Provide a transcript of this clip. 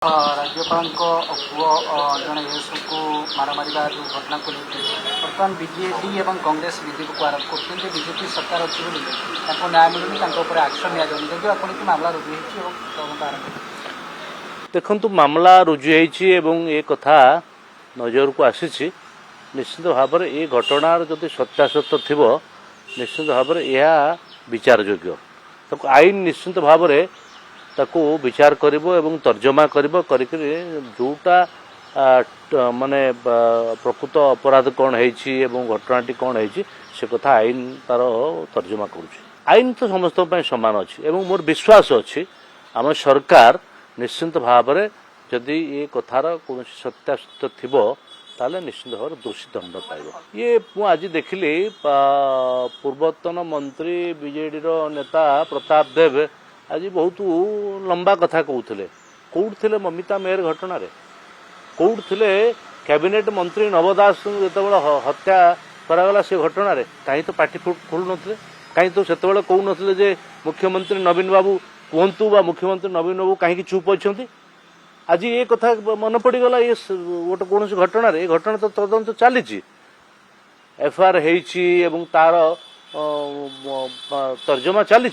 राज्यपाल पुओ जड़े एएसओ को मारामारी जो घटना को लेकर बर्तमान बीजेडी और कांग्रेस बीजेपी को आरोप कर बीजेपी सरकार अच्छी न्याय मिलूनी आक्शन निजी आप मामला रुजु होता आरंभ देखु मामला रुजु ए कथा नजर को आसी निश्चित भाव में ये घटनार जदि सत्यासत्य थी निश्चित भाव में यह विचार योग्य ताको आईन निश्चित भाव में ताको विचार करिबो एवं तर्जमा करिबो जोटा माने प्रकृत अपराध कौन है घटनाटी कौन है से कथा आईन तार तर्जमा करुच्ची आईन तो समस्त सामान अच्छी एवं मोर विश्वास अच्छी आम सरकार निश्चित भाव में जदि ये कथार कौन सत्यासत्य थी ताले निश्चित भाव दोषी दंड पाइब ये आज देखिली पूर्वतन मंत्री बीजेडी नेता प्रताप देव आज बहुत लंबा कथा कहते कौट थे ममिता मेयर घटन कौट थे कैबिनेट मंत्री नव दास जो हत्या करागला से घटन कहीं तो पार्टी खोलु नथिले कहीं तो सेतबेले कहू नथिले जे मुख्यमंत्री नवीन बाबू कहतु बा मुख्यमंत्री नवीन बाबू कहीं चुप अच्छी आज ये कथा मन पड़गला ये गोटे कौन घटन ये घटना तो तदंत चली एफआईआर तार तर्जमा चली